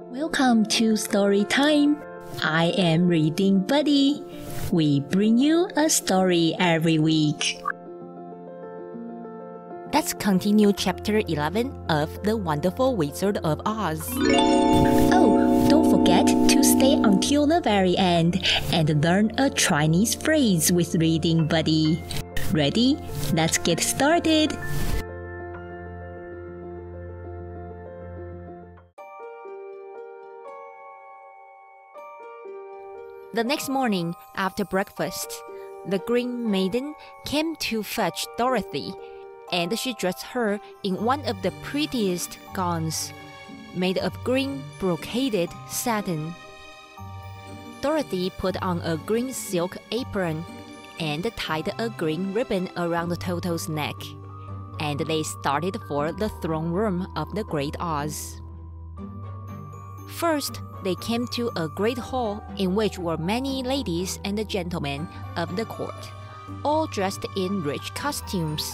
Welcome to Story Time. I am Reading Buddy. We bring you a story every week. Let's continue chapter 11 of The Wonderful Wizard of Oz. Oh, don't forget to stay until the very end and learn a Chinese phrase with Reading Buddy. Ready? Let's get started. The next morning, after breakfast, the Green Maiden came to fetch Dorothy, and she dressed her in one of the prettiest gowns, made of green brocaded satin. Dorothy put on a green silk apron and tied a green ribbon around Toto's neck, and they started for the throne room of the Great Oz. First, they came to a great hall in which were many ladies and gentlemen of the court, all dressed in rich costumes.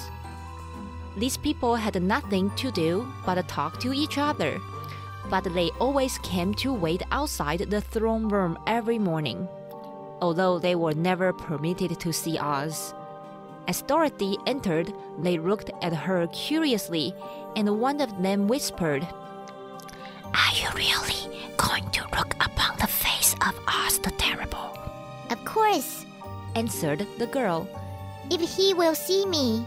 These people had nothing to do but talk to each other, but they always came to wait outside the throne room every morning, although they were never permitted to see Oz. As Dorothy entered, they looked at her curiously, and one of them whispered, "Are you really going to look upon the face of Oz the Terrible?" "Of course," answered the girl. "if he will see me."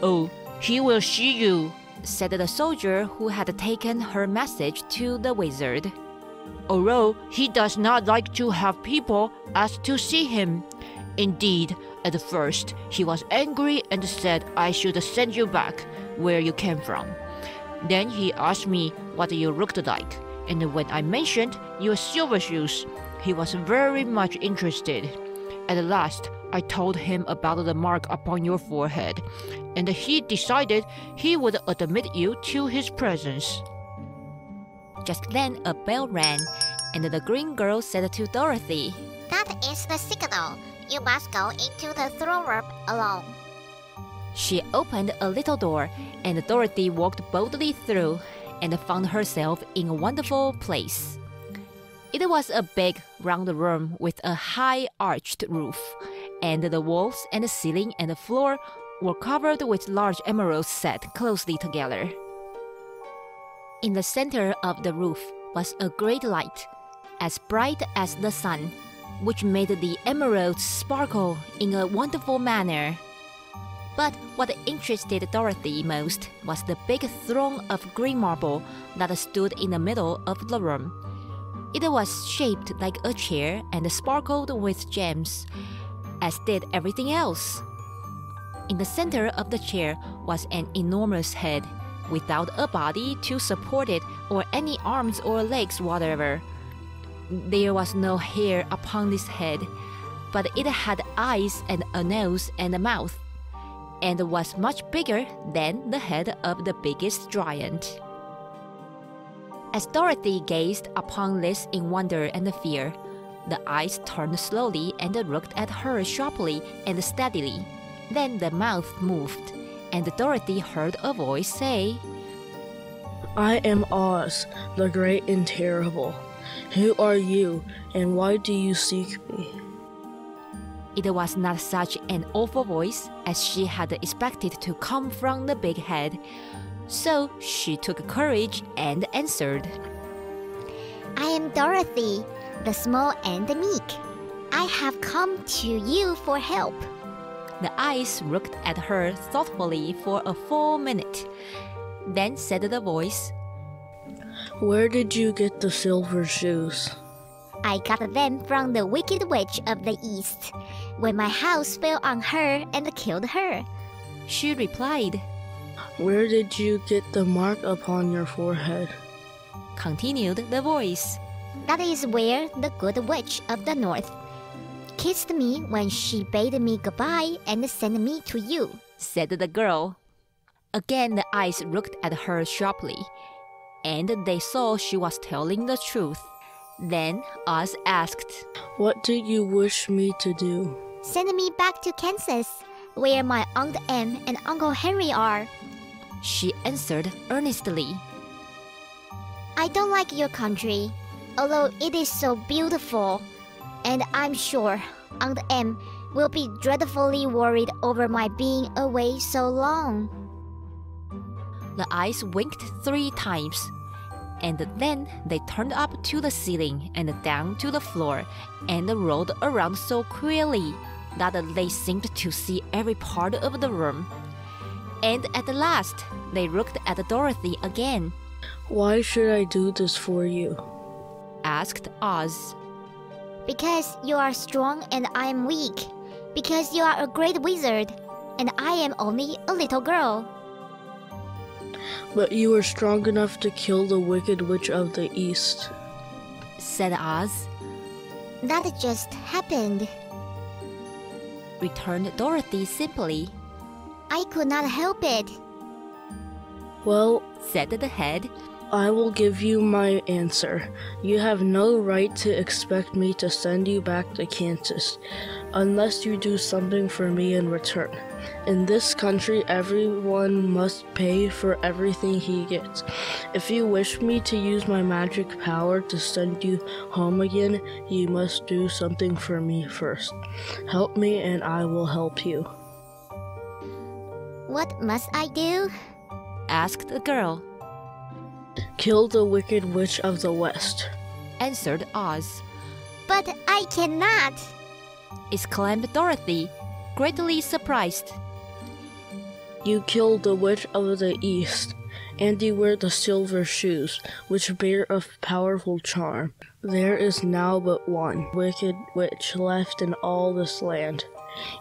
"Oh, he will see you," said the soldier who had taken her message to the wizard. "Although he does not like to have people ask to see him. Indeed, at first he was angry and said I should send you back where you came from. Then he asked me what you looked like, and when I mentioned your silver shoes, he was very much interested. At last, I told him about the mark upon your forehead, and he decided he would admit you to his presence." Just then a bell rang, and the green girl said to Dorothy, "That is the signal. You must go into the throne room alone." She opened a little door, and Dorothy walked boldly through and found herself in a wonderful place. It was a big, round room with a high arched roof, and the walls and the ceiling and the floor were covered with large emeralds set closely together. In the center of the roof was a great light, as bright as the sun, which made the emeralds sparkle in a wonderful manner. But what interested Dorothy most was the big throne of green marble that stood in the middle of the room. It was shaped like a chair and sparkled with gems, as did everything else. In the center of the chair was an enormous head, without a body to support it or any arms or legs whatever. There was no hair upon this head, but it had eyes and a nose and a mouth, and was much bigger than the head of the biggest giant. As Dorothy gazed upon this in wonder and fear, the eyes turned slowly and looked at her sharply and steadily. Then the mouth moved, and Dorothy heard a voice say, "I am Oz, the Great and Terrible. Who are you, and why do you seek me?" It was not such an awful voice as she had expected to come from the big head, so she took courage and answered, "I am Dorothy, the small and the meek. I have come to you for help." The eyes looked at her thoughtfully for a full minute. Then said the voice, "Where did you get the silver shoes?" "I got them from the Wicked Witch of the East, when my house fell on her and killed her." She replied, "Where did you get the mark upon your forehead?" Continued the voice, "That is where the Good Witch of the North kissed me when she bade me goodbye and sent me to you," said the girl. Again the eyes looked at her sharply, and they saw she was telling the truth. Then Oz asked, "What do you wish me to do?" "Send me back to Kansas, where my Aunt Em and Uncle Henry are." she answered earnestly. I don't like your country, although it is so beautiful. And I'm sure Aunt Em will be dreadfully worried over my being away so long. The eyes winked 3 times, and then they turned up to the ceiling and down to the floor and rolled around so queerly that they seemed to see every part of the room. And at last, they looked at Dorothy again. Why should I do this for you? Asked Oz. Because you are strong and I am weak. Because you are a great wizard, and I am only a little girl. But you are strong enough to kill the Wicked Witch of the East, said Oz. That just happened, returned Dorothy simply. I could not help it. Well, said the head, I will give you my answer. You have no right to expect me to send you back to Kansas, unless you do something for me in return. In this country, everyone must pay for everything he gets. If you wish me to use my magic power to send you home again, you must do something for me first. Help me and I will help you. What must I do? asked the girl. Kill the Wicked Witch of the West, answered Oz. But I cannot, exclaimed Dorothy, greatly surprised. You kill the Witch of the East, and you wear the silver shoes, which bear a powerful charm. There is now but one Wicked Witch left in all this land,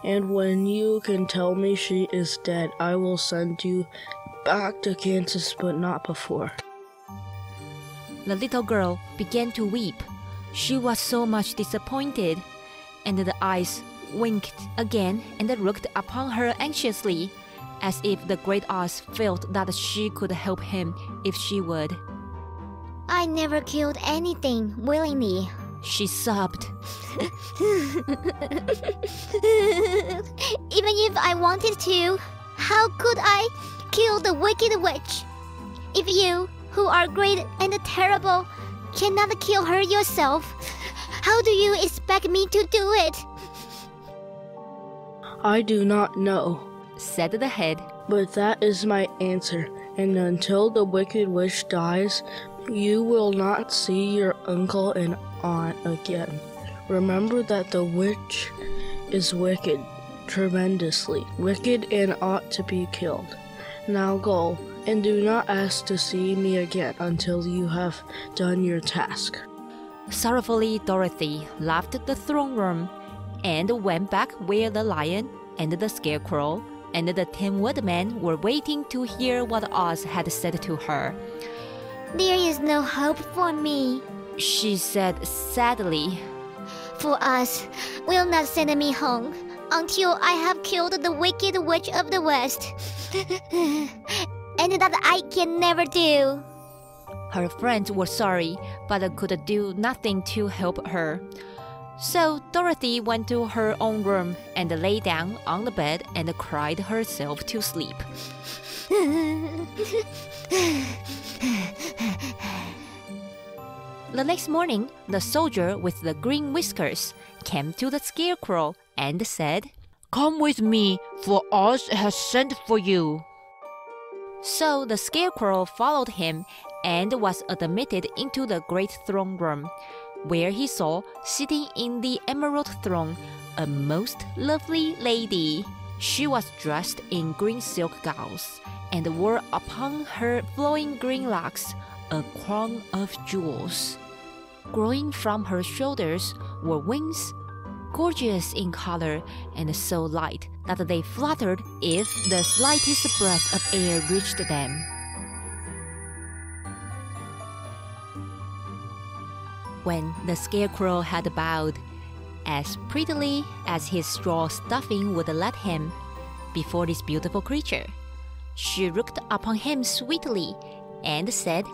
and when you can tell me she is dead, I will send you back to Kansas, but not before. The little girl began to weep. She was so much disappointed, and the eyes winked again and looked upon her anxiously, as if the great Oz felt that she could help him if she would. I never killed anything willingly, she sobbed. Even if I wanted to, how could I kill the Wicked Witch? If you, who are great and terrible, cannot kill her yourself, how do you expect me to do it? I do not know, said the head, but that is my answer, and until the Wicked Witch dies, you will not see your uncle and aunt again. Remember that the witch is wicked, tremendously wicked, and ought to be killed. Now go, and do not ask to see me again until you have done your task. Sorrowfully Dorothy left the throne room and went back where the lion and the Scarecrow and the Tin Woodman were waiting to hear what Oz had said to her. There is no hope for me, she said sadly. For Oz will not send me home until I have killed the Wicked Witch of the West. And that I can never do. Her friends were sorry, but could do nothing to help her. So Dorothy went to her own room and lay down on the bed and cried herself to sleep. The next morning, the soldier with the green whiskers came to the Scarecrow and said, Come with me, for Oz has sent for you. So the Scarecrow followed him and was admitted into the great throne room, where he saw, sitting in the emerald throne, a most lovely lady. She was dressed in green silk gauze and wore upon her flowing green locks a crown of jewels. Growing from her shoulders were wings, gorgeous in color and so light that they fluttered if the slightest breath of air reached them. When the Scarecrow had bowed, as prettily as his straw stuffing would let him, before this beautiful creature, she looked upon him sweetly and said,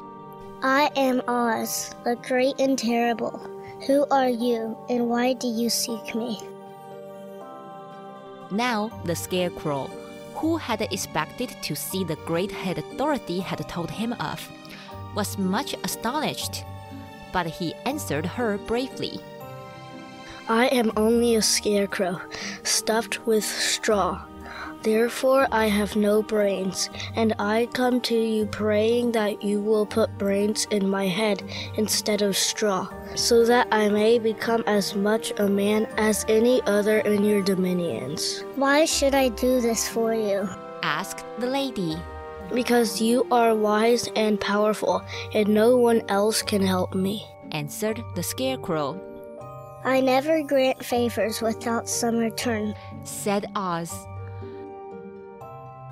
I am Oz, the great and terrible. Who are you, and why do you seek me? Now the Scarecrow, who had expected to see the great head Dorothy had told him of, was much astonished, but he answered her bravely. I am only a scarecrow, stuffed with straw. Therefore I have no brains, and I come to you praying that you will put brains in my head instead of straw, so that I may become as much a man as any other in your dominions. Why should I do this for you? Asked the lady. Because you are wise and powerful, and no one else can help me, answered the Scarecrow. I never grant favors without some return, said Oz.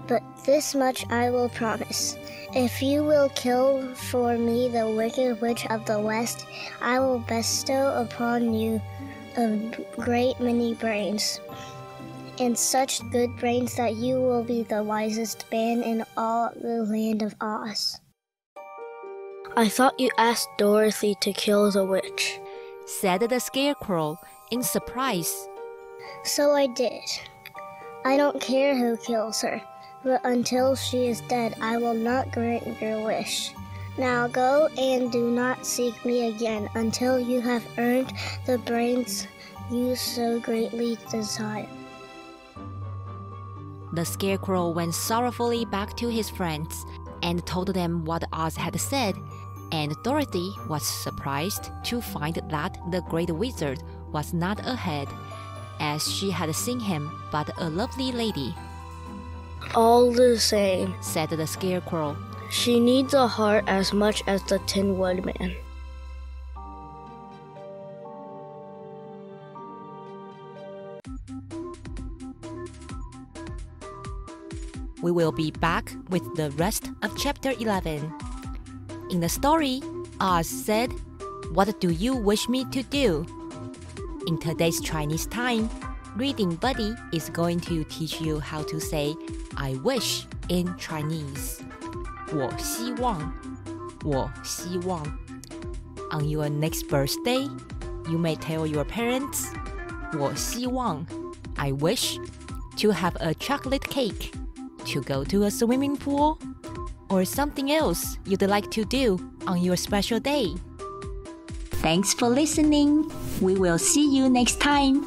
But this much I will promise. If you will kill for me the Wicked Witch of the West, I will bestow upon you a great many brains, and such good brains that you will be the wisest man in all the land of Oz. I thought you asked Dorothy to kill the witch, said the Scarecrow in surprise. So I did. I don't care who kills her, but until she is dead, I will not grant your wish. Now go and do not seek me again until you have earned the brains you so greatly desire. The Scarecrow went sorrowfully back to his friends and told them what Oz had said, and Dorothy was surprised to find that the Great Wizard was not a head, as she had seen him, but a lovely lady. All the same, said the Scarecrow, she needs a heart as much as the Tin Woodman. We will be back with the rest of chapter 11. In the story, Oz said, "What do you wish me to do?" In today's Chinese time, Reading Buddy is going to teach you how to say I wish in Chinese. 我希望,我希望. On your next birthday, you may tell your parents, 我希望, I wish, to have a chocolate cake, to go to a swimming pool, or something else you'd like to do on your special day. Thanks for listening. We will see you next time.